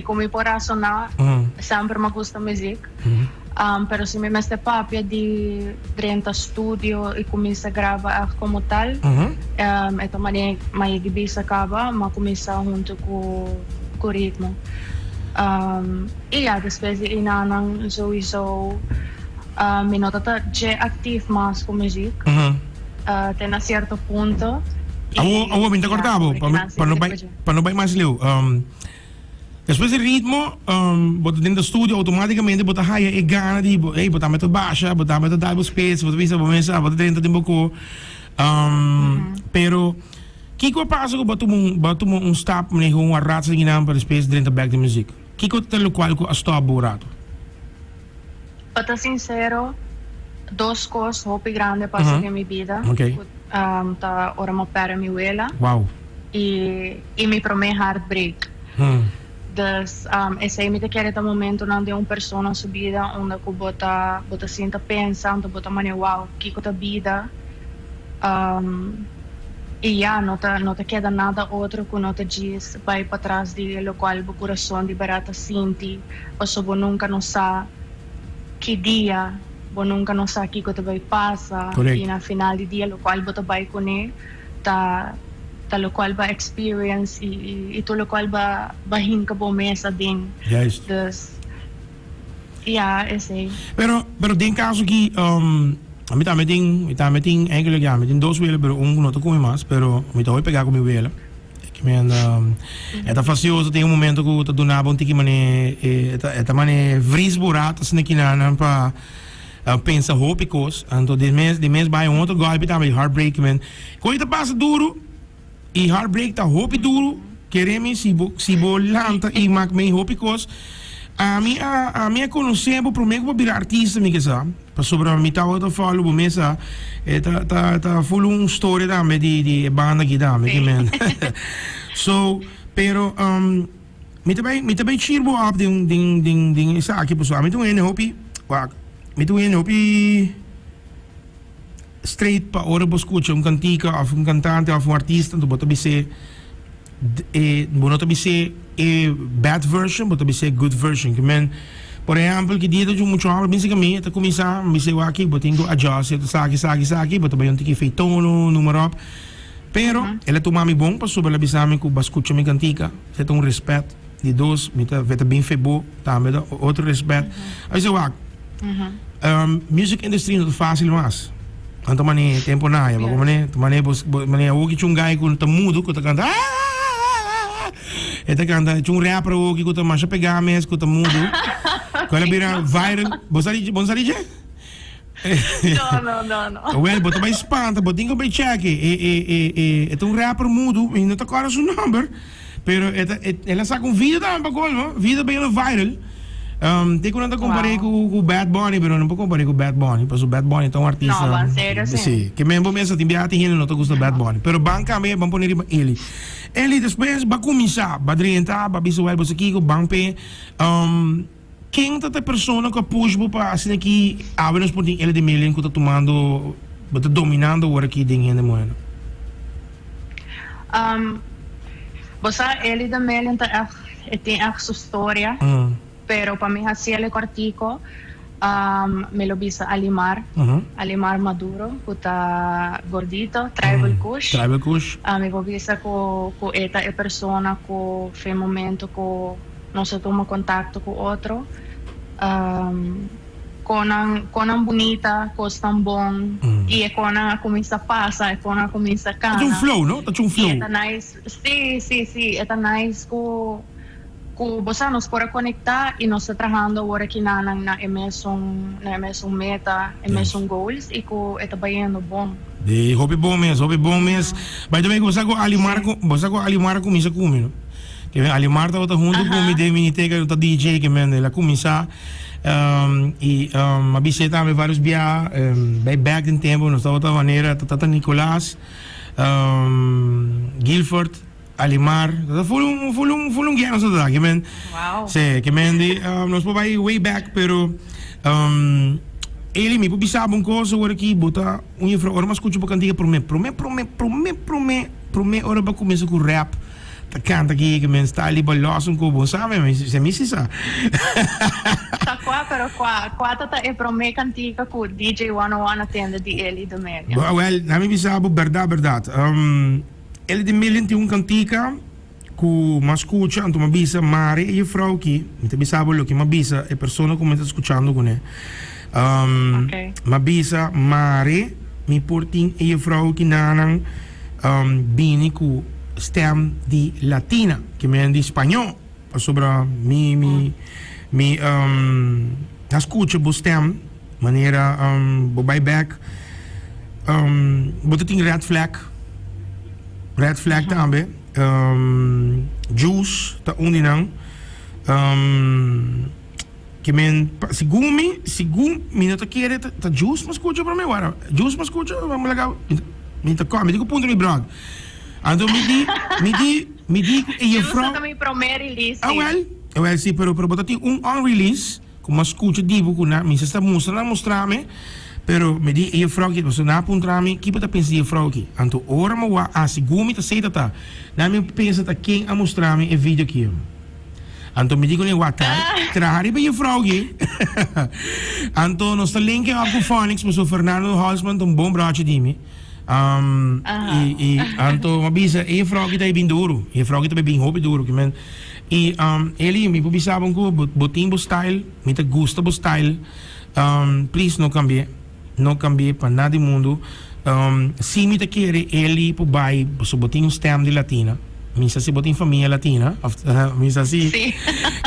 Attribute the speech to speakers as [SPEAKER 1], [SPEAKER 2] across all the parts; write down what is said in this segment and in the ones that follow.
[SPEAKER 1] come por razonar, sempre me gusta music. Pero se me meste papia de dentro studio e começa a gravar como tal, então mas gibisa acaba, mas começa junto com o ritmo. E depois inanang sowieso me nota je ativo mais com música. Tem a certo ponto.
[SPEAKER 2] Awo minta cortavo, para não vai mais leu. Depois do ritmo, bota dentro do estúdio automaticamente bota raia e gana de, bota meta baixa, bota meta double space, bota visa, bota dentro de boco. Pero Kiko passa que bota stop meneer gewoon een raad zijn naam para space dentro back de muziek. Kiko telo qual ko asta burato.
[SPEAKER 1] Para sincero, duas coisas hopi grande passam na minha vida.
[SPEAKER 2] Okay.
[SPEAKER 1] Tá ora me para minha abuela.
[SPEAKER 2] Wow.
[SPEAKER 1] E me promete heartbreak. Dus esse aí me te quer momento onde uma pessoa na sua vida onde eu bota sinta pensando, bota mane wow, que tá vida. E não te queda nada outro que não te diz vai para trás de lo qual o coração de barata sente, ou se você nunca não sabe que dia, você nunca não sabe que te vai passar, e na final do dia lo qual você vai conhecer, tá lo qual vai experience e to lo qual vai hinka bo mesa din.
[SPEAKER 2] Juist.
[SPEAKER 1] Dus esse.
[SPEAKER 2] Pero den caso que me tá meting eigenlijk ja, met in dos welen pero não te come mais, pero me tá hoy pegar com meu welen. Que me é tá facioso tem momento que tu donava tiki mane tá mane vrisborat as nekinana pa pensa hopicos, então de mês vai outro golpe tá meio heartbreak man. Coisa passa duro e heartbreak tá hopi duro, queremos se bolanta e maak me hopicos. A minha conhecemos primeiro para virar artista, me que sabe. Para sobre a mitad do falo, o mesa tá full story também de banda que dá, me que men. So, pero me também chirbo up ding isa aqui pessoal. Me tu hopi, straight pa ora escuta cantica of cantante of artista, tu bota bise bad version, bota bise good version. Que men, por exemplo, que dia de muito amor, bem se caminha, tá começar, me sei aqui, botinho adjust, saki, bota bem que feito tono, número. Pero ela toma me bom para sobre a bisame que escuta me cantica, você tem respeito de dois, me tá bem febo, tá me dá outro respeito. Aí sei lá, music industry não é fácil mais. Então mane tempo na ya, mane o que chungai com tá mudo, que tá canta. Eta canta um rapper o que tá mais pegar mesmo, que tá mudo. Quando vira viral, bonsari.
[SPEAKER 1] Não.
[SPEAKER 2] Well, bota mais espanta, botinho bem check. É um rapper mudo, e não tá claro seu number. Pero ela saca um vídeo também para colmo, vídeo bem viral. Tem quando eu comparei com Bad Bunny, pero não vou comparar com Bad Bunny, porque o Bad Bunny é um artista.
[SPEAKER 1] Não, sério, sim.
[SPEAKER 2] Que mesmo mesmo tem biata e não te gosta Bad Bunny, pero banca me vamos poner ele. Ele depois vai começar, vai drentar, vai visual, você aqui com banpe. Quem tá a pessoa que puxa para assim aqui, abre por ele de milhão que tá tomando, tá dominando o aqui dentro da moeda.
[SPEAKER 1] Você ele de milhão tem a sua história. Pero para mí así el cortico me lo visa Alimar Maduro, que está gordito, Tribal Kush. Me lo visa con esta persona que fue momento que no se toma contacto con otro. Con bonita, con tan bon, y con comienza pasa, con comienza cana.
[SPEAKER 2] Es un flow, ¿no? Es un flow.
[SPEAKER 1] Está nice. Sí, está nice que você nos pode conectar e nós trabalhando agora aqui na meta, goals e que está bem bom.
[SPEAKER 2] De hobby bom mesmo. Mas também você com Alimar começa comigo. Que Alimar tá junto com de miniteca do DJ que men ela começa e a visita me vários dia back in tempo nós outra maneira tata Nicolás Guilford Alimar, foi um guiano só daqui, man.
[SPEAKER 1] Wow.
[SPEAKER 2] Sim, que man nós vai way back, pero ele me publicava coisa agora aqui, bota ora mas escuta cantiga promê, ora para começar com rap, ta canta aqui que men sta ali balloso um cubo, sabe? Se mi si sa.
[SPEAKER 1] Tá qua, pero qua tata e pro me cantica com DJ 101 atende di Eli de Melia.
[SPEAKER 2] Well, na mi bisabo verdad. Eli de Melia tem cantica ku mascucha anto mabisa mare e frau ki mi te bisabo lo que mabisa e persona come sta escuchando con e
[SPEAKER 1] Okay.
[SPEAKER 2] mabisa mare mi porting e frau ki nanang bini ku stem di latina que me di español sobra mi escucha bo stem maneira bo back bo ting red flag tambe juice ta uninang que men según mi no te quiere ta juice mas escucha para mí ahora juice mas escucha vamos legal mi te come digo punto mi brad ando mi di e je vrouw
[SPEAKER 1] mi primer release.
[SPEAKER 2] well sí pero botati un unrelease como escucha divo kuna mi se sta mostrarme pero me di e vrouw que você na puntrami que pata pensa e vrouw que anto ora mo wa asigumi ta sei tata na mi pensa ta quem a mostrarme e vídeo aqui anto me digo ne wa trahari be e vrouw que anto no sta link op Phonics mo so Fernando Halsman um bom braço de mim e anto mabisa e vrouw que tá bem duro e vrouw que tá bem hobby duro que men e ele me publicavam com botimbo style me te gusta bo style please no cambie para nada do mundo se me te querer ele por bai so botinho stem de latina misa se botinho família latina misa se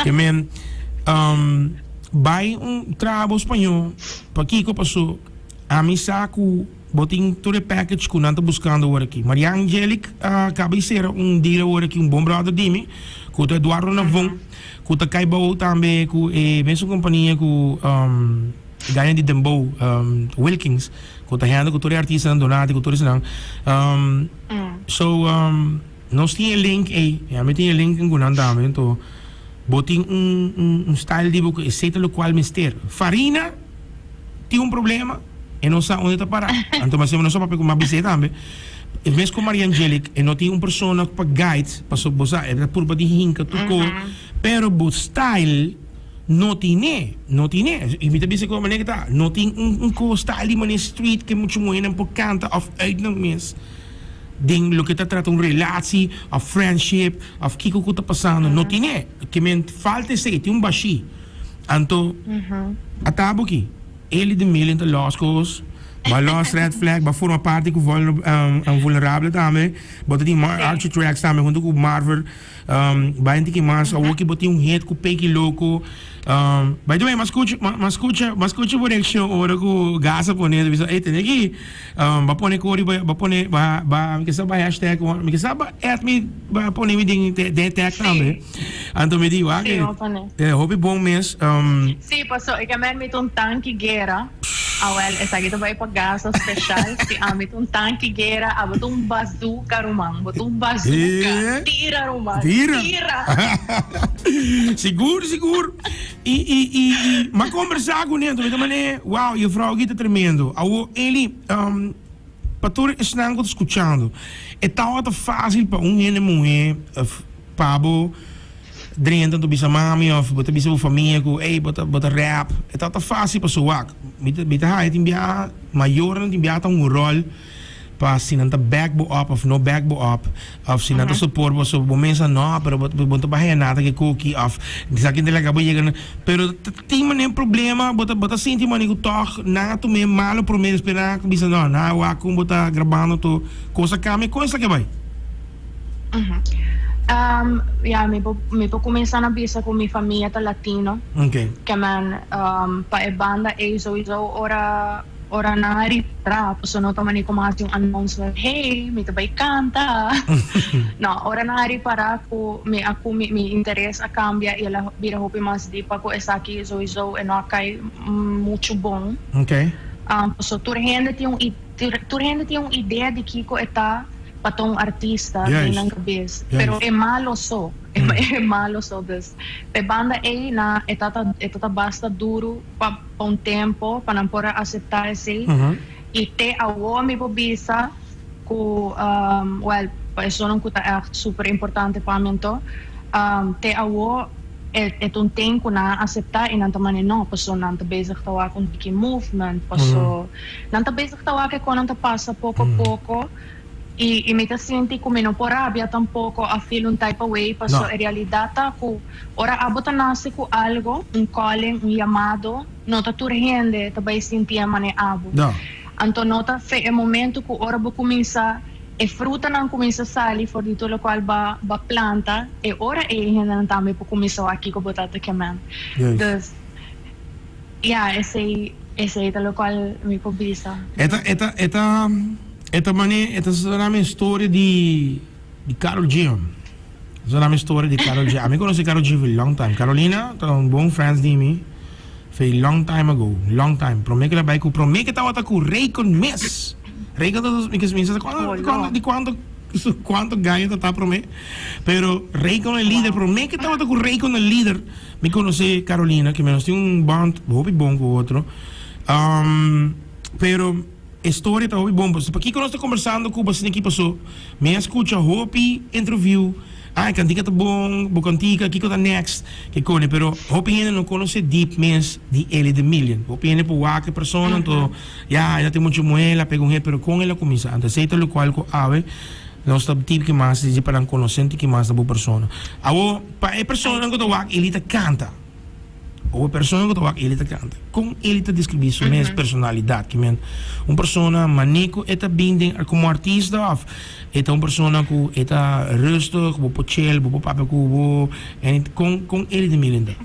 [SPEAKER 2] que men bai trabo espanhol para Kiko passou a misa com botinho todo package que não tá buscando agora aqui Maria Angelic cabeceira dia agora aqui bom brother de mim com o Eduardo Navon com o Caibao também com a mesma companhia com ganha de Dembow Wilkins com o Handa com todo artista Donati com todo isso não so nós tinha link me tinha link com o também então botinho style de book aceita o qual mister farina tinha problema e não sabe onde está parar então mas não sabe para uma visita também e mesmo com Maria Angelic e não tinha persona para guide para bosa é por para hinka tudo pero o style não tinha e me também se como é que tá não tinha style de street que muito muito por canta of uit não mes ding lo que tá trata relatie of friendship of kiko que tá passando não tinha que men falta esse tinha baixi então atabo aqui ele de Million de Lost Coast maar Lost Red Flag maar forma parte que vulnerável também bota de Archie Tracks também junto com Marvel vai ter que mais o que botar hit com Peque Louco by the way mas escuta por action ora com gasa poner bisa tem aqui ba poner cori ba poner ba me que sabe hashtag me que sabe me ba poner me de tag também então me digo que hobby bom mês
[SPEAKER 1] sim passou e que me um tanque guerra well, essa aqui vai pagar especial se amit tanque guerra abot bazooka rumang bazooka tira rumang tira seguro e mas conversar com ele então mané wow e vrouw que tá tremendo ele para estão escutando é tão fácil para mulher pabo drinken to bisa mami of bota bisa família com bota rap é tão fácil para soar bita hai timbia maior não timbia tá rol para se não tá backbo up of no backbo up of se não tá support você começa não pero bota bahia nada que cookie of sabe que ele acabou chegando pero tem nenhum problema bota senti mani que toque nada tu me malo primeiro esperar que bisa não na o acum bota gravando tu coisa que vai me vou começar na bisa com minha família tá latino que man pa banda sowieso ora nari trap so no tamani ko mas yung announcement hey may tabay kanta no ora nari para ko mi interesse a cambia ela vira hopi mas di pa ko esaki sowieso e no kay muito bom so turhende yung ideia de Kiko eta patong artista ng gabis pero é malo des pe banda na etata basta duro pa um tempo para não pora aceitar esse e te awo mi pobisa ko Isso não é echt super importante para mim to. Te awo het een tempo na aceitar e não também não, pessoa não tá bezig tawa com que movement, pessoa não tá bezig tawa que quando tá passa pouco a pouco e me tá senti como não por rabia tampouco a feel um type away, pessoa em realidade tá com ora abota nasce com algo, um calling, um chamado, não tá turrende, tá vai sentir a mane abo. Então nota fe é momento que ora vou começar e fruta não começa a sair for dito lo qual ba planta e ora é ainda também para começar aqui com batata que man. Dus esse é lo qual me pobisa.
[SPEAKER 2] Esta mané, esta é uma história de Karol G. Essa é uma história de Karol G. A mim conheci Karol G for a long time. Carolina, tá bom friends de mim. For a long time ago, long time. Promete que ela vai com promete que estava com rei com mês. Rega todos mis meses cuánto ganha tá promete pero rei con el líder promete que estaba con rei con el líder me conoce Carolina que menos tiene band hopi bom com outro pero história tá hopi bom porque quando estou conversando com você aqui passou me escuta hopi interview cantica tá bom cantica aqui tá next que cone pero hopi ainda não conhece deep means de ele de million hopi ainda por qualquer pessoa então já tem muito moela pega pero com ela começa então aceita o qual com ave nós tá tipo que mais de para conhecer que mais da boa pessoa para a pessoa que tá ele tá canta ou a pessoa que tá ele tá canta com ele tá descrever sua personalidade que men uma pessoa maneco eta binding como artista of eta uma pessoa que eta rustig bo chill bo papo bo en com ele de milinda.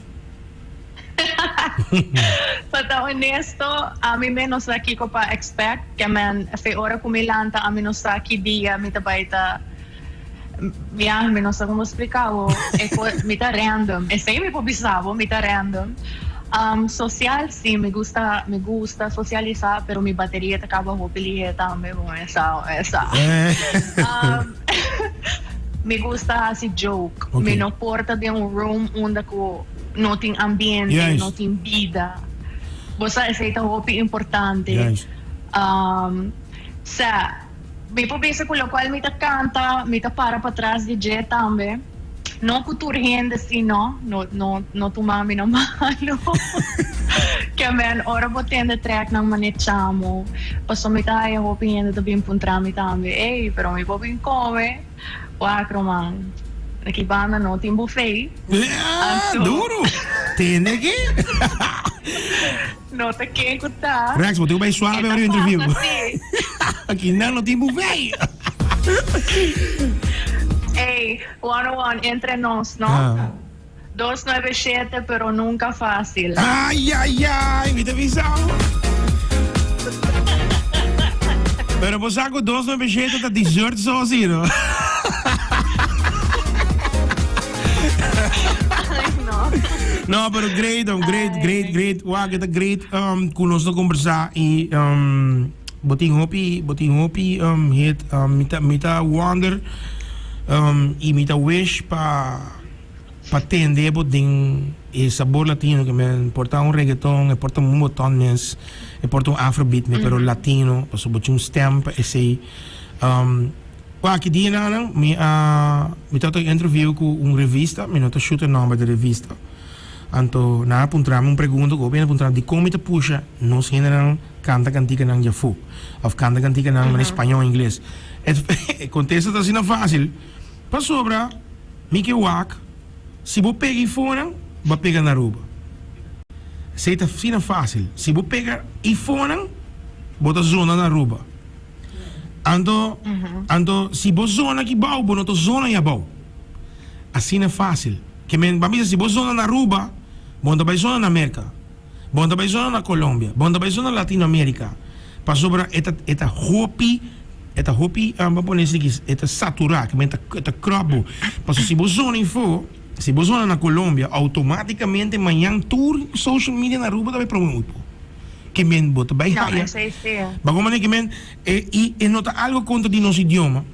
[SPEAKER 1] Para honesto, a mim menos aqui ko pa expect que man fe ora kumilanta a menos aqui dia mita baita menos como explicar o mita random. Esse me pobisavo mita random. Social sí, me gusta socializar, pero mi batería te acaba de también, esa. Me gusta así joke, me no porta de un room donde no tiene ambiente, no tiene vida. Esa es importante. Me pobisa con lo cual me te canta, me te para atrás DJ también. No culturando assim, não tomar me na mano. Que man, ora botando track nang manechamo. Paso me tayo hoping to bim puntra mi tambe. Pero me bobin come. Quatro man. Nakibana no tim buffet.
[SPEAKER 2] Duro. Tiene que.
[SPEAKER 1] No te quer contar.
[SPEAKER 2] Rex, vou ter bem suave agora o interview. Aqui não tem buffet.
[SPEAKER 1] Hey, 101 entre nós, ¿no? 297, pero nunca fácil.
[SPEAKER 2] Ay, me te avisado. Pero pues saco 297 está 18 sozinho, ¿no? No, pero great. Wow, que tá great conosco conversar e boting hopi hit mita wonder e mita wish pa atender boting e sabor latino que me porta reggaeton, porta motones, porta afrobeat, pero latino, paso boting stamp esse que dia na me tata interview com revista, me nota shoot o nome da revista. Anto na apuntramos pergunta ko bem apuntramos de como te puxa nos general canta cantica nang jafu of canta cantica nang em espanhol e inglês contesta tá assim fácil para sobra Mickey Wack se vou pegar e fora vai pegar na ruba se tá assim fácil se vou pegar e fora bota zona na ruba anto se vou zona que bau bono zona ya bau assim é fácil que men bamisa se vou zona na ruba bonda vai zona na América bonda vai zona na Colômbia bonda vai zona na Latinoamérica para sobra eta hopi vamos poner assim eta saturar que men eta crabo para se vou zona info se vou zona na Colômbia automaticamente amanhã tour social media na ruba vai promover que men bota vai haya vamos maneira que men e nota algo contra de nosso idioma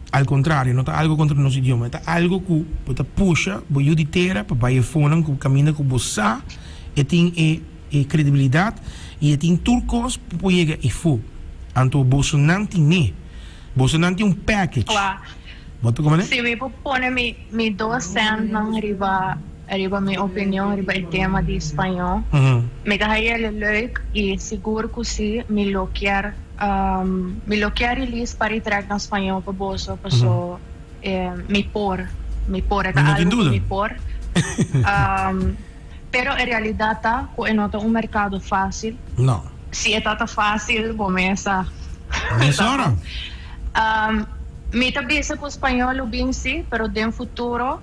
[SPEAKER 2] al contrario, não está algo contra o nosso idioma, está algo que você puxa, você editera, para ir fora, que caminha com você, e tem credibilidade, e tem turcos para chegar e for. Então, você não tem Você não tem um package. Bota como é?
[SPEAKER 1] Se me propõe me 2 cents nang arriba minha opinião, arriba o tema de espanhol. Me kahaya leuk e seguro que se me loquear eles para entrar na espanhol para bolsa, para só me pôr é algo me pôr. Pero em realidade tá, é nota um mercado fácil.
[SPEAKER 2] Não.
[SPEAKER 1] Se é tão fácil, começa.
[SPEAKER 2] Nessa hora?
[SPEAKER 1] Me tabisa com o espanhol bem sim, pero de futuro,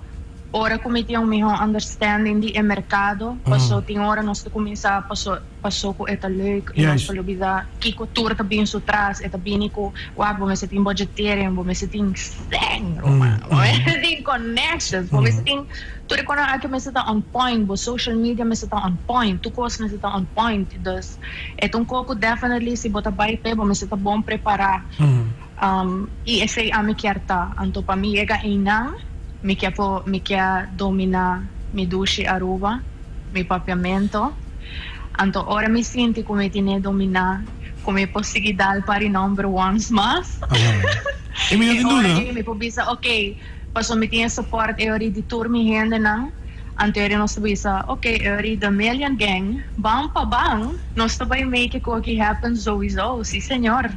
[SPEAKER 1] ora como tem um melhor understanding de mercado, passou tem hora nós começar passou com eta leuk, e nós falou que cultura também isso traz, eta bem com vamos se tem budgeteering, vamos se tem sangue, vamos tem connections, vamos se tem tudo quando aqui me está on point, bo social media me está on point, tu coisas me está on point, dus é coco definitely se botar by pe, vamos se tá bom preparar. E esse a me quer tá, anto para mim chega inang mi quer domina mi dushi aruba, mi papiamento. Anto ora mi sinto come tiene domina, come possibilidade para number ones mas.
[SPEAKER 2] E me não
[SPEAKER 1] ora mi pobisa, ok, passo mi tiene support e ori di tour mi hende nang. Anto ori nos pobisa, ok, ori the Million Gang, bang pa bang, nos tabay make it que happen sowieso, sí señor.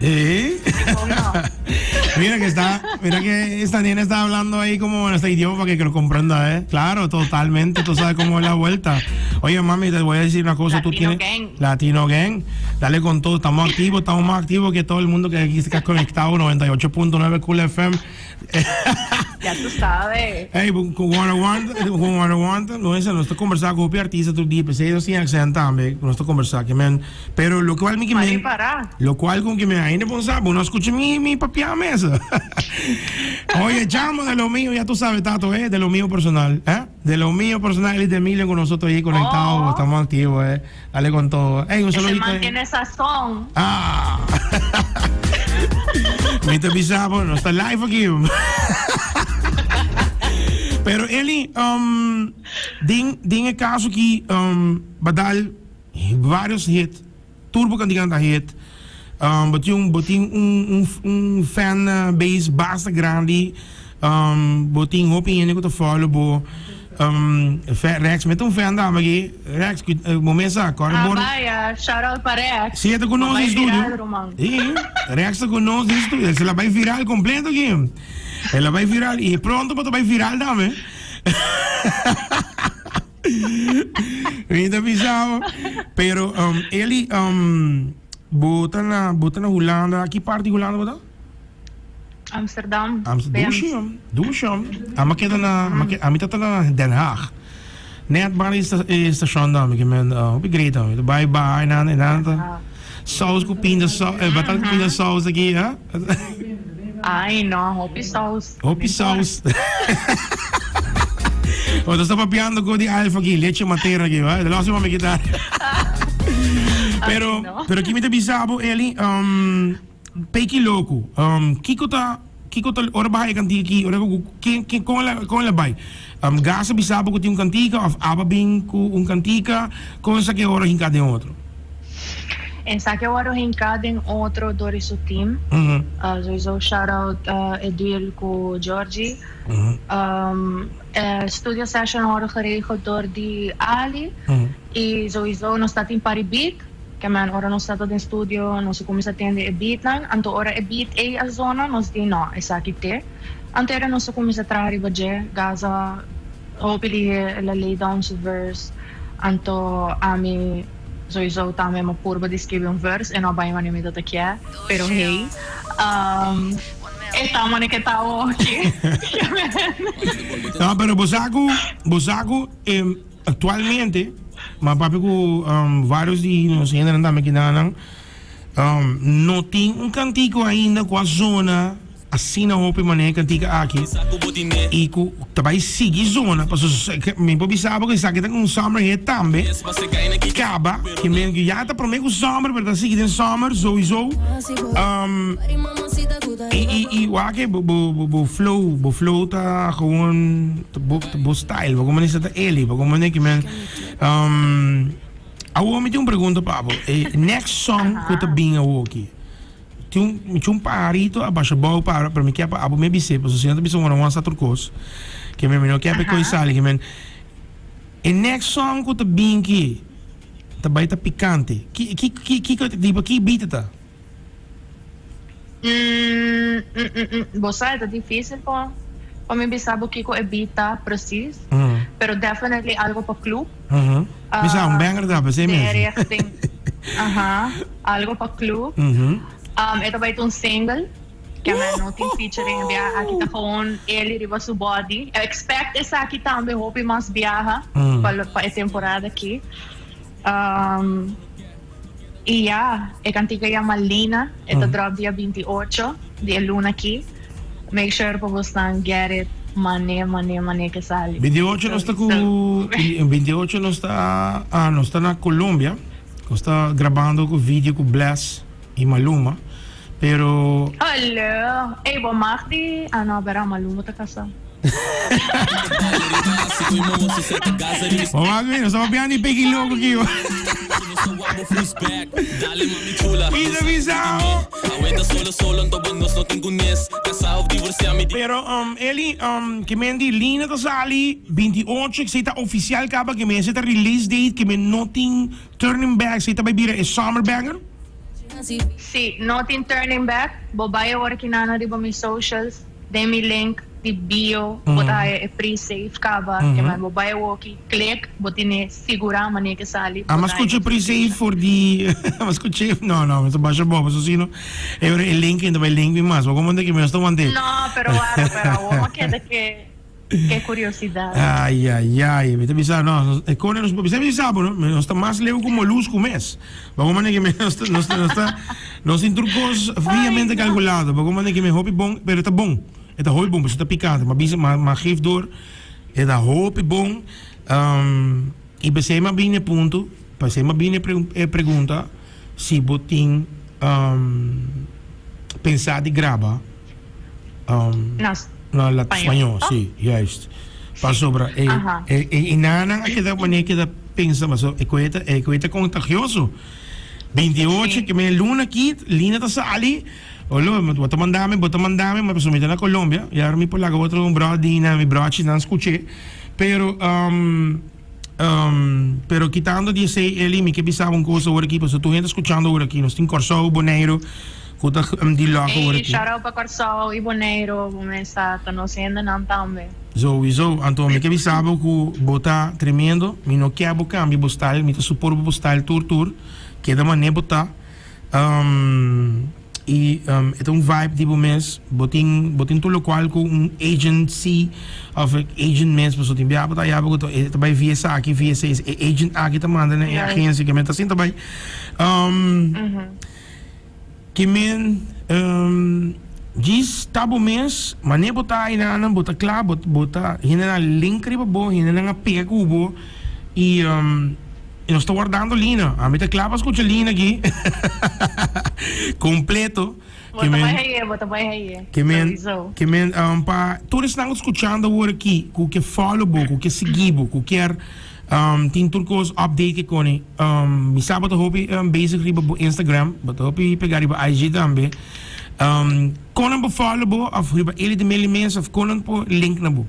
[SPEAKER 2] Mira que esta niña está hablando ahí como en este idioma para que lo comprenda, ¿eh? Claro, totalmente, tú sabes cómo es la vuelta. Oye, mami, te voy a decir una cosa,
[SPEAKER 1] Latino
[SPEAKER 2] tú tienes
[SPEAKER 1] Gang.
[SPEAKER 2] Latino Gang, dale con todo, estamos más activos que todo el mundo que aquí se ha conectado, 98.9 Cool FM.
[SPEAKER 1] Ya tú sabes.
[SPEAKER 2] Hey, con Guanajuato, no es nuestro conversar con un artista tu día, pues ellos sí acceden también, nuestro conversar que men, pero lo cual me lo cual con que me hay responsable, no escucha mi papi a mesa. Oye, chamo, de lo mío, ya tú sabes, Tato, de lo mío personal, de lo mío personal y de Emilio con nosotros ahí conectados, estamos activos, dale con todo. Hey, un saludito.
[SPEAKER 1] Se mantiene sazón.
[SPEAKER 2] Mr. Bizarro, no está live aquí. Pero Eli, din el caso que badal vários hits, turbo candidato hit, botin un fan base basta grande, botin opinião que eu falo bo Rex, met um fan da aqui, Rex, momento agora bora.
[SPEAKER 1] Shout out para Rex.
[SPEAKER 2] Se é conosco no estúdio. Rex está conosco no estúdio, se la vai viral completo aqui. Ela vai viral e pronto para vai viral também. Ainda pisava. Pero ele bota na Holanda, que parte de Holanda bota?
[SPEAKER 1] Amsterdam.
[SPEAKER 2] Doucham. Ama kita na Den Haag. Net bij de station dan, ik ben op de great dan. Bye en saus com pinda saus, batata com pinda saus aqui, hè?
[SPEAKER 1] Ai, não, hopi saus.
[SPEAKER 2] Oh, tu estás papiando con de alfa aquí, leche matera aquí, ¿va? De la próxima me quitar. Pero aquí me te bisabo, Eli, peiki loco. Kiko ta ora bahay kantika ki, ora con la bay. Gasa bisabo ko ti un kantika of ababing ko un kantika, con sa que ora hinka de outro.
[SPEAKER 1] En sa que ora hinka de outro dori su team. Sowieso shout out Edwil ko Georgie. Studio session ora geregeld door die Ali. E sowieso nog staat in Paribik. Que man ora non stato in studio, non si comincia a attendere e beat lang, anto ora e beat e a zona, non si no, e sa che te. Anto ora non si comincia a trarre baje, Gaza, hopefully la lay down su verse, anto ami sowieso tame ma purba di scrivere un verse e no bai mani mi data che è, pero hey. E tamo ne che tao oggi.
[SPEAKER 2] No, pero Bosaco actualmente mas papi ko vários de nós ainda não estamos aqui não tem cantico ainda com a zona assim na roupa maneira cantica aqui e que também sigue zona porque me pode saber que isso aqui tem summer hit também acaba que me que já está prometo o summer mas assim que tem summer sowieso e o aqui bo flow tá gewoon bo style como nem está ele como nem que men eu me tenho pergunta Pablo next song que tá bem aqui tinha um pajarito abaixo bom para mim que abo me bise, pues se não bise uma onça turcos, que me não quer coisa ali, que me e next song que tá bem aqui, tá baita picante, que tipo que beat tá?
[SPEAKER 1] Você é difícil para mim saber o que é beat preciso, pero definitely algo para club.
[SPEAKER 2] Bisa banger da, você mesmo.
[SPEAKER 1] Algo para club. Ito ba itong single? Kaya não tem featuring biya. Kita gewoon ele riba su body. Expect essa aqui também. Hope mas biyaha. para a temporada aqui. E a cantiga é Malina. Ito drop dia 28 de luna aqui. Make sure para você get it. Mane que sale.
[SPEAKER 2] 28 não está com 28 não está na Colômbia. Está gravando com vídeo com Bless e Maluma. Pero
[SPEAKER 1] hello, bom Magdi, ano bara Maluma ta kasa.
[SPEAKER 2] Oh, Magdi, não estava bem nem peguei logo aqui. Pisa visão. Pero ele que me andi linha da sali 28 que está oficial acaba que me está release date que me nothing turning back se está vai vir é summer banger.
[SPEAKER 1] Sí, nothing turning back. Babae working na riba mi socials. Demi link di bio. Bota é pre-save kaba. Que man babae working click. Botine segura mani que sali.
[SPEAKER 2] Mas escute pre-save for the. Mas escute não, mas baixa boba so sino. É o link ainda vai link mais. Vou comandar que me estou mantendo.
[SPEAKER 1] No, pero vamos queda que qué curiosidad.
[SPEAKER 2] Ai, me bisa no, e con nos bisa bisabo, no, me está mais leu como luz com mês. Vamos maneira que me não tem trucos friamente calculado. Vamos maneira que me hobby bom, pero tá bom. É tá hobby bom, mas tá picante, mas bisa mas geef door. É tá hobby bom. E pensei mais bem ponto, pensei mais bem pergunta se botin pensar de grava. No, la español, sí, juist. Pas sobra. E nana que da maneira que da pensa, mas é coisa contagioso. 28 que me luna aqui, linda tá sali. Olha, bota mandame, mas pessoalmente na Colômbia, e aí me por lá outro brodina, me broche não escutei. Pero quitando de sei ele me que pensava coisa agora aqui, porque tu gente escutando agora aqui, nós tem Corso, Boneiro.
[SPEAKER 1] Shout out para Corso e Boneiro, começa conhecendo não também.
[SPEAKER 2] Sowieso, Antônio, que sabe que botar tremendo, me não quer botar, me postar, me supor postar tour, que da maneira botar. E é vibe tipo mês, botin tudo local com agency of agent mês, mas tem bem botar já porque também via aqui agent aqui também manda né agência que me tá assim também. Que men diz tabo mês, mas nem botar aí na botar claro, botar ainda na link riba bo, ainda na pega cubo e nós estou guardando linha, a mim tá claro para escutar linha aqui completo.
[SPEAKER 1] Bota vai aí.
[SPEAKER 2] Que men para todos estão escutando agora aqui, com que follow bo, com que seguir bo, com que tem turcos update que koni mi sábado hopi basic riba bo Instagram but hopi pegar riba IG também konan bo follow bo of riba ele de melimens of konan po link na bo.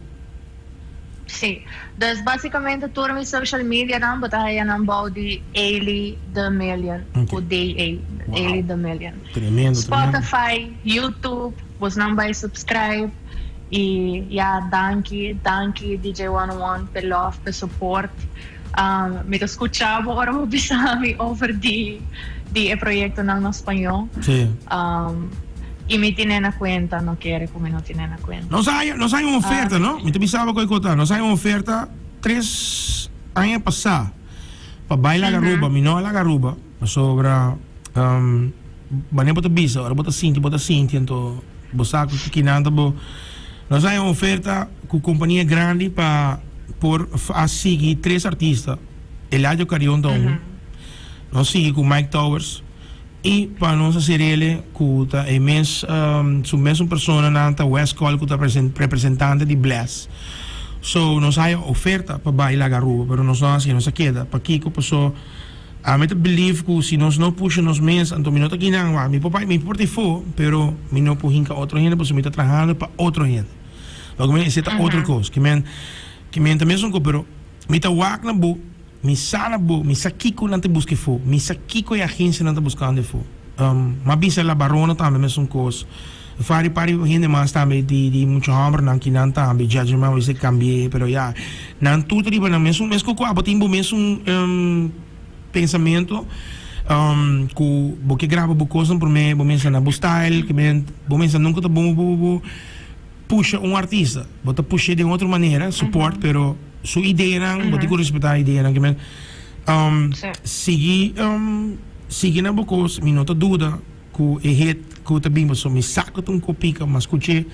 [SPEAKER 1] Sim, dus basicamente toda minha social media não botar aí na bau de Ailey the Million, o day Ailey the Million.
[SPEAKER 2] Tremendo.
[SPEAKER 1] Spotify, YouTube, você não vai subscribe. E danke DJ 101 per love, per support. Me escuchava ora mo bisami over di proyecto ng espanhol.
[SPEAKER 2] Sí.
[SPEAKER 1] E me tiene na cuenta, no quiere como no tiene na cuenta.
[SPEAKER 2] Não sai uma oferta, não? Me te bisava com contar, não sai uma oferta 3 anos passar. Para bailar garuba, me não la garuba, sobra bane bota bisa, ora bota Cinti, então bosaco que nada bo. Nós temos uma oferta com companhia grande para seguir 3 artistas. Eladio Carrion nós seguimos com Mike Towers e para nós fazer ele com a mesma pessoa na West Call com o representante de Bless. So nós temos oferta para bailar garuba, mas nós não assim, nós queda para Kiko passou me te believe que si nos no puxa nos mens, então me nota aqui não, mi papai me porte fo, pero me não puxa para outra gente, porque me está trabalhando para outra gente. Logo me é outra coisa, que men também são co, pero me tá wak na bo, me sana bo, me sakiko não te busque fo, me sakiko e agência não te buscando fo. Ma bisa la barona também são coisas. Fari pari gente mas também de muito hambre não que não também judgment vai se cambiar, pero ya não tudo riba não mesmo com a botimbo mesmo pensamento que porque grava bo coisa por mim bo mensa na bo style que men bo mensa nunca tá bom puxa artista bota puxa de outra maneira support pero sua ideia não botico respeitar a ideia não que men seguir na bo coisa me nota dúvida que é hit que tá bem so me saco tum copica mas escute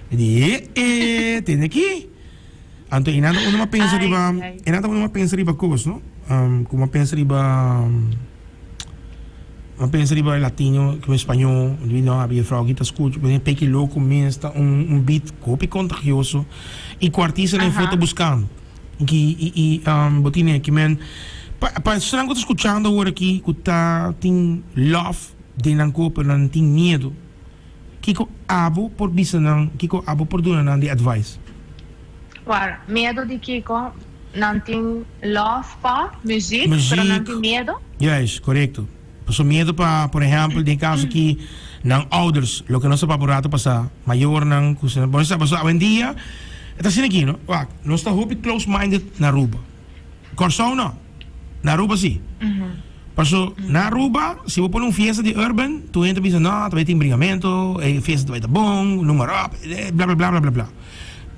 [SPEAKER 2] tem aqui então inanda uma pensa riba coisa não como pensa riba latino como espanhol não havia frau que tá escuta bem peque louco mesmo beat copy contagioso e o artista nem foto buscando e botine que men para se não tô escutando agora aqui que tá tem love de não copa não tem medo kiko abo por bisa não kiko abo por dona não de advice
[SPEAKER 1] medo de Kiko não tem love para música, pero não tem medo?
[SPEAKER 2] Yes, correto. Passo medo para, por exemplo, de caso que não ouders, lo que não se papurato passa, maior não, por exemplo, hoje em dia, está assim aqui, não? Nós está hope close-minded na Aruba. Corsão não, na Aruba sim. Passo na Aruba, se eu pôr fiesta de urban, tu entra e diz, não, também tem brigamento, fiesta vai estar bom, número up, blá blá blá blá blá.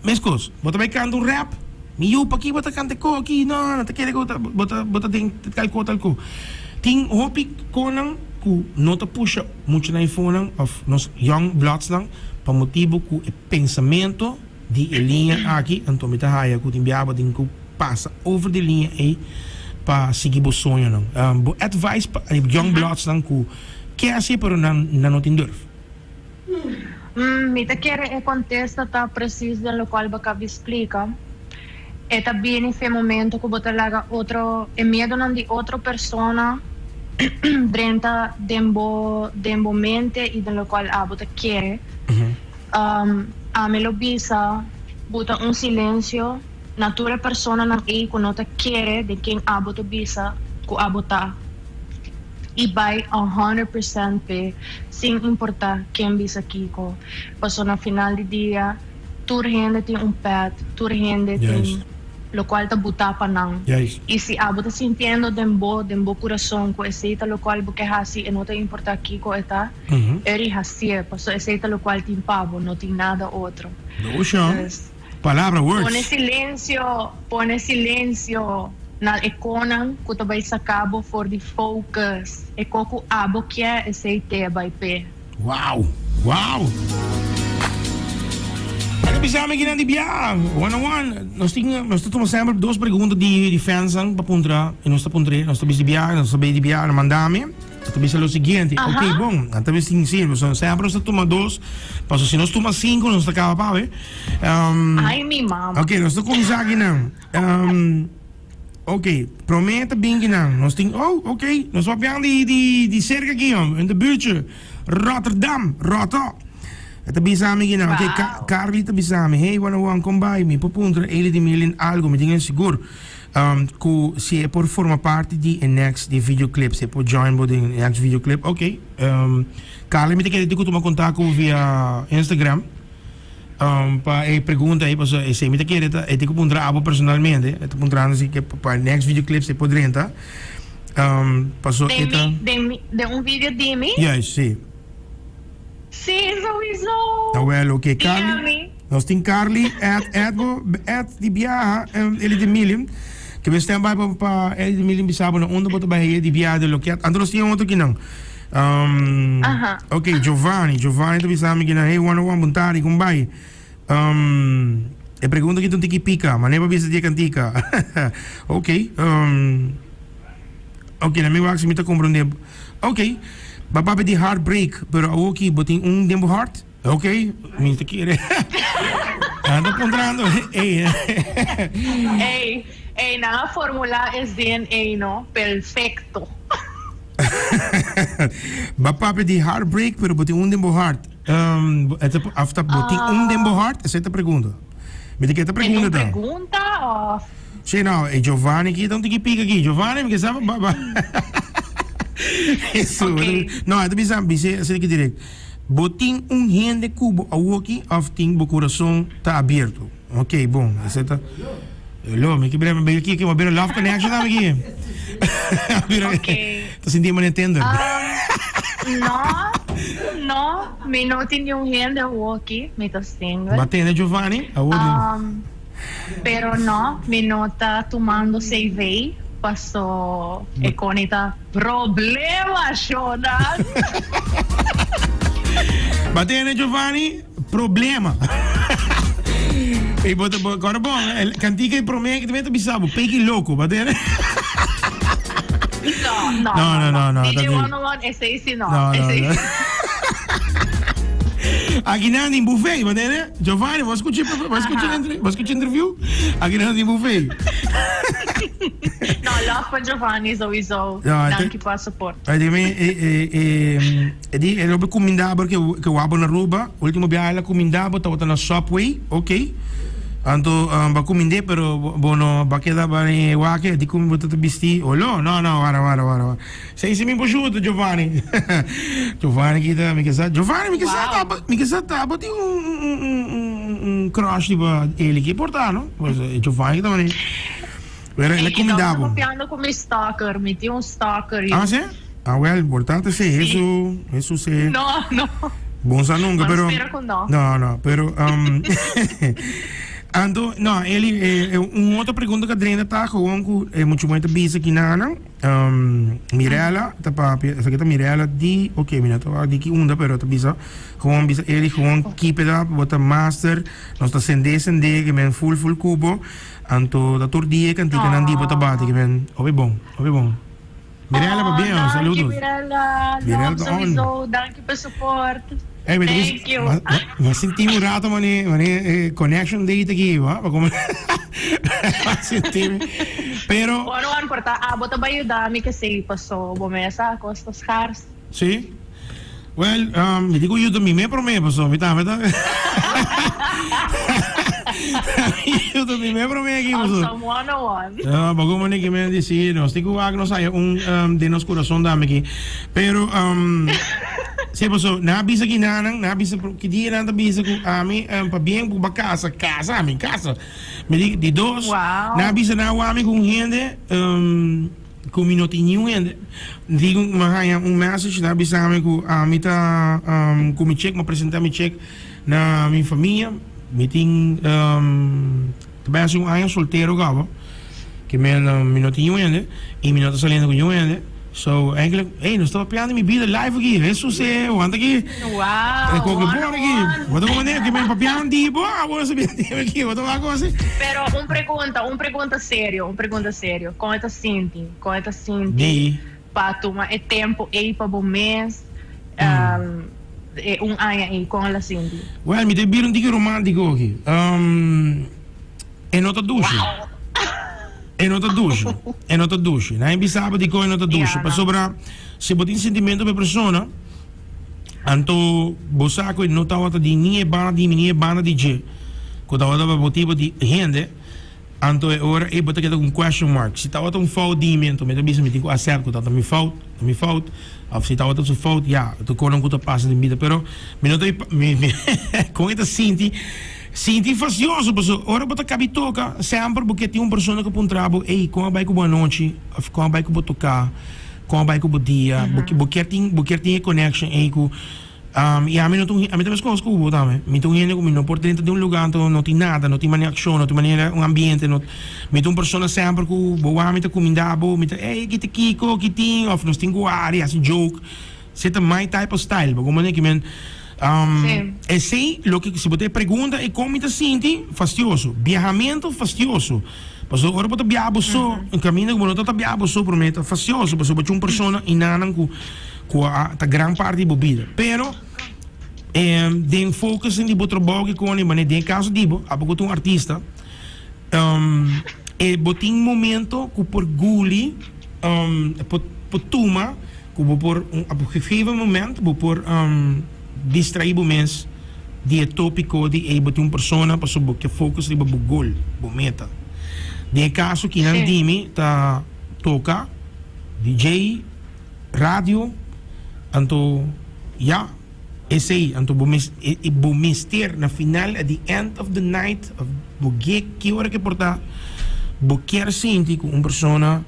[SPEAKER 2] Mas coisa, você vai cantar rap, miu pa aqui, bota cante ko aqui, não te quer bota tem tal co. Tem hopi konang ku nota puxa muito na iPhone of nos young bloods lang pa motivo ku e pensamento de linha aqui, então me tá raia ku timbiaba din ku passa over de linha e pa seguir bo sonho não. Bo advice pa young bloods lang ku quer assim pero não tem durf.
[SPEAKER 1] Me te quer contesta tá preciso do qual baka explica. E também nesse momento que você laga outro e medo não de outra pessoa dentro dembo mente e do qual você quer a me lo bisa bota silêncio natura pessoa não é que não te quer de quem você bisa que abota e vai 100% pe sem importar quem bisa Kiko passou no final do dia tu gente tem pet tu gente tem lo cual te buta pa nang. Y si abo te sintiendo dembo corazón ko esita lo cual porque hasi e no te importa Kiko está eri hasi paso esita lo cual te impavo no te nada otro.
[SPEAKER 2] No palabra words.
[SPEAKER 1] Pone silencio na econan ko te vai sacabo for the focus. E koko abo kya esite by pe.
[SPEAKER 2] Wow. Bisa kami ginang di biya. One-on-one. Nós temos sempre duas perguntas de fans para puntra. E nós estamos de biya, nós estamos de biya na mandame. Então bisa o seguinte. Ok, bom. Então bisa sim. Sempre nós tomamos dois. Passo se nós tomamos cinco, nós acaba pa, ve.
[SPEAKER 1] Ai, mi mama.
[SPEAKER 2] Ok, nós estamos começar ginang. Ok, prometa bem ginang. Nós temos, ok. Nós vamos de cerca aqui, in de buurtje. Rotterdam. Het bisa kami gina. Okay, Carly te bisa kami. Hey, one come by me. Papuntra ele de milin algo. Me dingen seguro. Que se por forma parte de next de videoclip. Se por join bo de next videoclip. Ok. Carly me te quer dizer que tu me contacto via Instagram. Pa pergunta aí, paso se me te quer é te pondrá abo personalmente. Te pondrá assim que para next videoclip se pode renta. Paso eta.
[SPEAKER 1] De vídeo de mim?
[SPEAKER 2] Yes, sim.
[SPEAKER 1] Sim, sowieso.
[SPEAKER 2] Nou wel, oké. Carly. Nós temos Carly, de Biaha, ele de Million. Que we staan bij para ele de Million bisabo na onda bota bij de Biaha de loket. Andros temos outro que não. Ok, Giovanni te bisamo que não. Hey, one buntari com bai. E pergunta que tu tiki pica, mas nem para bisa dia cantica. Ok. Ok, na minha wax me tá compreender. Ok. Baba di heartbreak, pero okay, boting dembo heart. Okay, minta quiere. Ando encontrando. Hey.
[SPEAKER 1] na formula is DNA, no? Perfecto.
[SPEAKER 2] Ba papi di heartbreak, pero boting dembo heart. After boting dembo heart, essa é a pergunta. Me diga a pergunta da.
[SPEAKER 1] Pergunta of
[SPEAKER 2] Sim, não, é Giovanni aqui, então tem que pica aqui. Giovanni, me sabe, baba. Isso. Não, é também sabe, você que direito. Boting rende cubo a aqui, of ting bo coração tá aberto. Ok, bom, essa tá. Hello, me quebrei bem aqui, que uma beira love connection tá aqui.
[SPEAKER 1] okay.
[SPEAKER 2] Tá sentindo me entender?
[SPEAKER 1] No, me não tenho rende aqui, me tô single.
[SPEAKER 2] Batendo, Giovanni?
[SPEAKER 1] Pero no, me não tá tomando CV, passou econita problema, Shonan.
[SPEAKER 2] Batendo, Giovanni? Problema. E bota agora bom, cantica e promete que também tá bisabo, pegue louco, batendo.
[SPEAKER 1] No. DJ 101, esse aí sim não.
[SPEAKER 2] Aqui não tem buffet, batendo. Giovanni, vai escutar interview? Aqui não tem buffet.
[SPEAKER 1] No, love para Giovanni, sowieso. Dank je voor support.
[SPEAKER 2] Ele é comendado que eu abo na Aruba. Último viagem comendado, estava na Subway, ok. Anto ba kuminde pero bono bakeda bani wake di kum boto bisti olo no wara sei se mi prosciutto Giovanni Giovanni kita mi kesa Giovanni mi kesa tabo ti un crush di ba ele que portano Giovanni também era ele comendavo
[SPEAKER 1] estava piano come stalker mi ti un stalker
[SPEAKER 2] ah sì ah well importante se eso se
[SPEAKER 1] no
[SPEAKER 2] bom sa nunca pero
[SPEAKER 1] no
[SPEAKER 2] pero Ando, não, ele outra pergunta que a Drena tá com muito bisa aqui na Mirella, tá papi, essa aqui tá Mirella de, ok, mina tá de que unda, pero tá bisa ele com keep it up, bota master, nós tá sende que men full cubo, anto da tordia cantica nandi bota bate que men, obe bom. Mirella va bem, saludos.
[SPEAKER 1] Mirella, sowieso, dank je per support.
[SPEAKER 2] Hey, thank you. Mas sentimos rato connection date aqui, va? Como sentimos. Pero
[SPEAKER 1] ano porta bota ba ayuda mi kasi paso bomesa costos cars.
[SPEAKER 2] Sí. Well, me digo yo também me prometo, paso, me tá. Eu também me prometo aqui, paso.
[SPEAKER 1] Awesome 101.
[SPEAKER 2] Ah, bago man que me dice, no, stico wag no saya de nos coração dame aqui. Pero se paso, nabisa aqui nabisa que dia nada bisa ko ami pa bien po casa casa. Me digo de dos.
[SPEAKER 1] Wow.
[SPEAKER 2] Nabisa na wami com rende com minutinho rende. Digo mahaya message nabisa ami ko ami ta com me check, me apresentar me check na minha família. Meeting trabalho um ano solteiro gabo que me minutinho rende e minuto saliendo com rende. So, eigenlijk, nós estamos piano minha vida live aqui. Isso se, anda aqui.
[SPEAKER 1] Wow.
[SPEAKER 2] É qualquer coisa aqui. Vou dar uma maneira que me papiano de boa, vou saber aqui, vou dar uma coisa.
[SPEAKER 1] Pero pergunta sério. Como está sentindo?
[SPEAKER 2] De.
[SPEAKER 1] Para tomar tempo aí para bom mês. Ano aí, como ela sente?
[SPEAKER 2] Well, me debir um digo romântico aqui. É nota duche. É nota duche. Não é bisaba de coisa nota duche. Para sobrar, se botar sentimento para pessoa, anto bosaco não tá outra de ninguém bana de je. Quando outra motivo de rende, anto é hora é botar que um question mark. Se tá outra fout de mento, me também se me digo acerto, tá me fout. Of se tá outra su fout, ja, tu kon não passa de vida, pero me não me com esta Sinti fastidioso, pessoal. Ora, bota cabitoca, sempre porque tem uma pessoa que apontava, ei, como vai com boa noite, como vai com tocar, como vai com bom dia, porque tem connection, ei, com e a mim também escolho com o também. Me tô indo comigo por dentro de lugar, não tem nada, não tem maneira ação, não tem maneira ambiente, não. Me tô uma pessoa sempre com boa, me tá comendado, me tá, ei, que te kiko, que tem, of nós tem área, assim joke, c'est my type of style, como é que men é sei, lo que se você pergunta é como te sente fastidioso, viajamento fastidioso. Porque agora você viaja só, em caminho como não está viajando só, promete fastidioso, porque você é uma pessoa inanan com a grande parte da vida. Pero den focus em o trabalho que com ele, mas no caso de você é um artista, boting momento que por guli, por tuma, que por op een gegeven moment, por distrair mens die tópico die boting persona para so que focus riba bo goal, bo meta. De caso que não dimi tá toca DJ radio anto essay anto bo mister na final at the end of the night of bo que hora que porta bo quer sentir com persona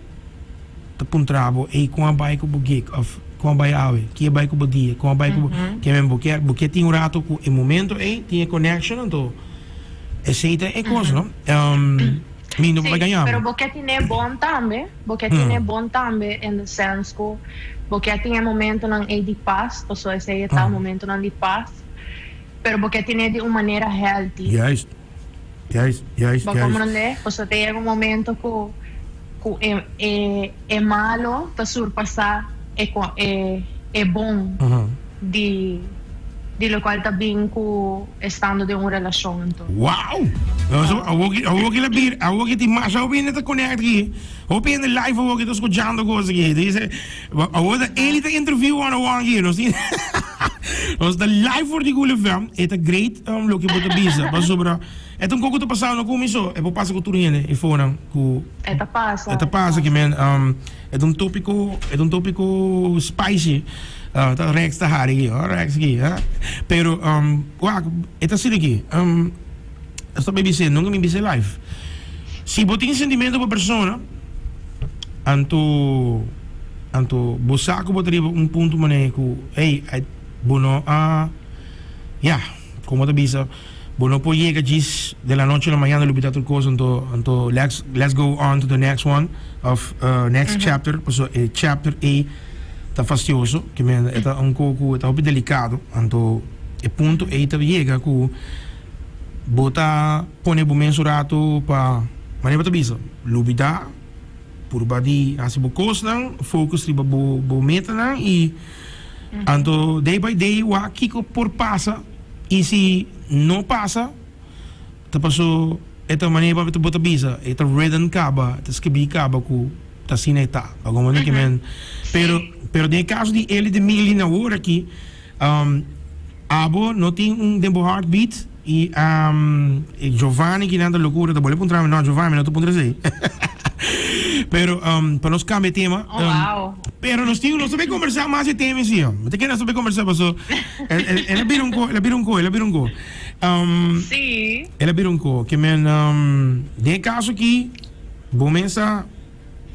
[SPEAKER 2] te puntrabo com a bike bo gig of com a bike que bike bo dia com a bike que men bo quer tinha rato com em momento tinha connection anto essay é coisa não
[SPEAKER 1] Sì, però Bocchetti è buon tambe, in the sense che Bocchetti è momento non è di paz, so ese è momento non di paz, però Bocchetti è di una maniera healthy.
[SPEAKER 2] Juist.
[SPEAKER 1] Ma come non è? Posso te un momento che è malo, da surpassare è buon di lo qual tabin ku estando de una relación.
[SPEAKER 2] Wow! Awog que ti mas ao bem te connect aqui. Op in de live awog que tô escutando coisas aqui. Dice, awog da elite interview on aqui, não sim? Nós da live for die goede film, é a great look que bota bisa, mas sobra. É um pouco to passar no começo, é por passar com tudo ele, e fora com.
[SPEAKER 1] É
[SPEAKER 2] passa que men, é um tópico spicy. Tá Rex tá hari Rex aqui, pero é assim aqui. Estou bem dizendo, nunca me disse live. Se você tem sentimento para persona, anto bosaco botaria ponto maneco, bono como te bisa, bono po llega gis de la noche a la mañana lo bitato cosa anto let's go on to the next one of next chapter, so chapter A tá fastidioso, que men é um pouco delicado, anto e ponto aí tá chega que bota pone bo mensurato pa maneira bisa lubida por badi assim bo costan focus riba bo meta na e anto day by day wa kiko por passa e se não passa tá passou esta maneira para bota bisa esta rhythm caba tá skibi caba ku tá sineta alguma que men pero de caso de ele de mil na hora aqui abo não tem tempo heartbeat e Giovanni que anda loucura da bola puntrame não Giovanni não tu puntra sei pero para nós cambiar tema pero nós também conversar mais de tema assim até que nós também conversar passou ela vira um co
[SPEAKER 1] sim
[SPEAKER 2] ela vira um co que men de caso aqui bom mensa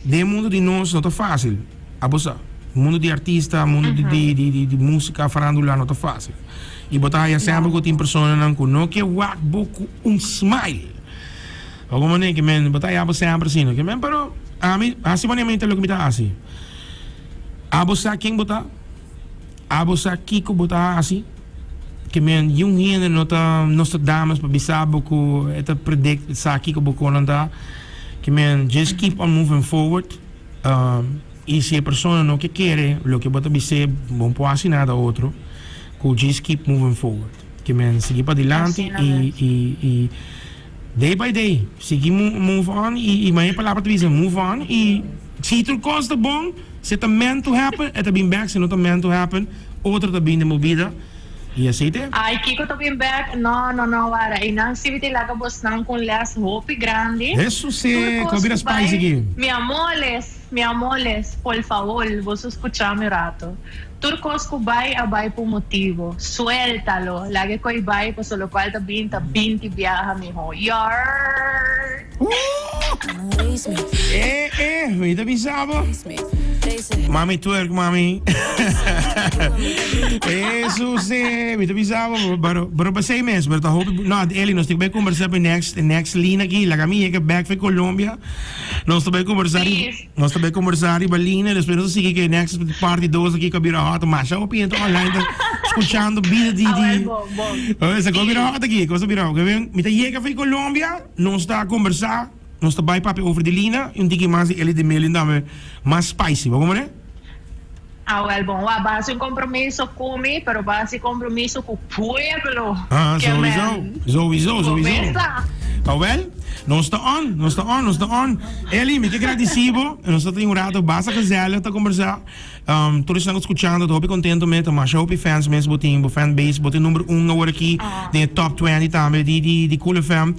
[SPEAKER 2] de mundo de nós não tá fácil abusa mundo de artista, mundo de música, farándula, não tá fácil. E botar aí sempre com tem pessoas não que wak boku smile. Alguma maneira que men botar aí sempre assim, que men pero a mim assim maneira lo que me tá assim. Abosa quem botar? Abosa Kiko botar assim. Que men yung hiene nota damas para bisabo ko eta predict sa Kiko bokonanda. Que men just keep on moving forward. E se a pessoa não que quer, o que pode ser, não pode assim nada outro, que just keep moving forward. Que men seguir para adiante e day by day, seguir move on e mais palavra te dizer move on e se tudo costa bom, se está meant to happen, é bem back, se não está meant to happen, outro está bem de movida. E aceite?
[SPEAKER 1] Ai, Kiko to bem back? No, para. E não se vite lá que você não com las hope grande.
[SPEAKER 2] Isso se, combina as pais aqui.
[SPEAKER 1] Mi amores, por favor, vos escuchame rato. Turcos ko bay abay po motivo. Suéltalo. Lagi ko ibay po sa lokal ta binti biyaha miho. Yar!
[SPEAKER 2] Me tá pensando? Mami twerk, mami. Isso sim, me tá pensando. Pero para 6 meses, pero hope não, ele nós temos que conversar para next linha aqui, lá caminha que back para Colômbia. Nós também conversar em Berlim, depois nós seguir que next party 2 aqui que vira hot, mas já o pinto online escutando vida de essa coisa vira hot aqui, coisa vira. Que vem, me tá chega para Colômbia, nós está a conversar. Nós trabalhamos papi over de linha e digo mais ele de mel ainda mais spicy, vamos ver?
[SPEAKER 1] Bom, base compromisso comigo, pero base compromisso com o pueblo.
[SPEAKER 2] Sowieso. Well, Nós está on. Eli, me que agradecido. Nós estamos um rato basta gezellig te conversar. Todos estão escutando, estou bem contente met mas hoop fans mensen botin, fanbase botin número 1 agora aqui, de top 20 também de Cool FM.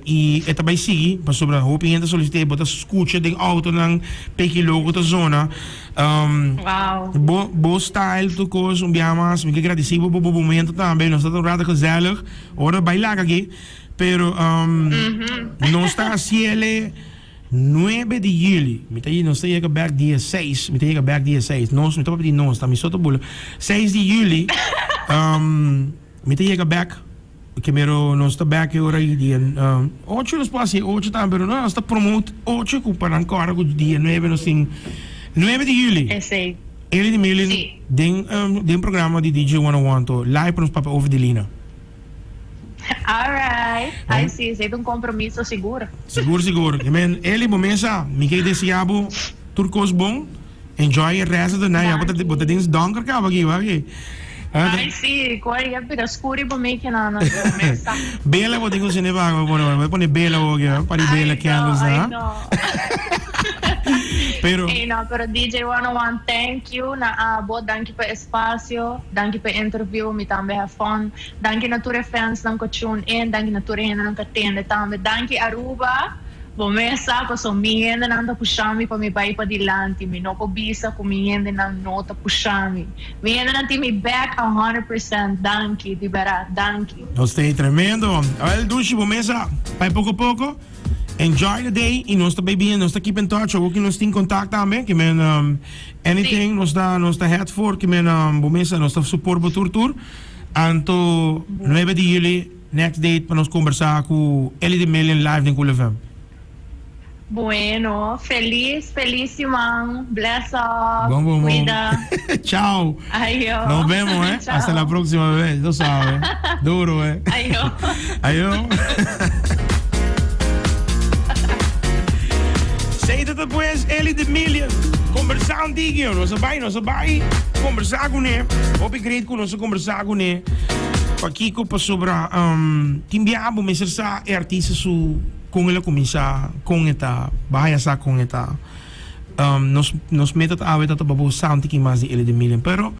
[SPEAKER 2] E é também sim, para sobre a hoop gente solicitei botar escuta de auto nang peki logo da zona.
[SPEAKER 1] Wow.
[SPEAKER 2] Bo style tu coisa biamas, me que agradecido bo momento também, nós estamos um rato gezellig. Ora bailar aqui. Pero não está cielo 9 de julho. Me está não está back dia 6. Me está back dia 6. Nós me está pedindo nós, está me solta bula. 6 de julho. Me está back. Que mero não está back ora dia 8 nos passa 8 também, pero não está promote 8 comparar agora com dia 9 nós tem 9 de julho.
[SPEAKER 1] É sei.
[SPEAKER 2] Ele de Million den programa de DJ 101 to live para os papel over de Lina.
[SPEAKER 1] Alright. Aí sim, sei de um compromisso seguro.
[SPEAKER 2] Seguro. Ele começa, me quer desejabo turcos bom. Enjoy the rest of the night. Bota dins donker ka bagi.
[SPEAKER 1] Ai sim, corre para escuro para mim que não.
[SPEAKER 2] Bela vou ter que se nevar, vou pôr bela hoje, para bela candles, né? Pero
[SPEAKER 1] DJ 101, thank you na abo, danke pa espacio, danke pa interview, mi tambe have fun, danke na ture fans nang ko tune in, danke na ture hena nang katende tambe, danke Aruba, bomesa ko so miende nang ta pushami pa mi bai pa dilanti, mi no ko bisa ko miende nang nota pushami, miende nang ti mi back 100%, danke, di bara, danke.
[SPEAKER 2] No stay tremendo, el dushi bomesa, pai poco poco. Enjoy the day e nós também bem, nós keep in touch, ook nós tem contact também, que men anything nós está head for, que men bomesa nós está support para tour. Anto 9 de julho next date para nós conversar com Eli de Million live em Cool FM.
[SPEAKER 1] Bueno, felísimo, bless up,
[SPEAKER 2] Bom.
[SPEAKER 1] cuida.
[SPEAKER 2] Tchau.
[SPEAKER 1] Ayo.
[SPEAKER 2] Nos vemos, hasta la próxima vez, tú sabes. Duro, Ayo. Sei dat pues Eli de Million. Conversar contigo, não sabia. Conversar com ele. Hope great com nós conversar com ele. Aqui com sobre timbiabo me será artista su com ele começar com eta, bahaya sa com eta. Nos meta a ver dat babo sound que mais de Eli de Million, pero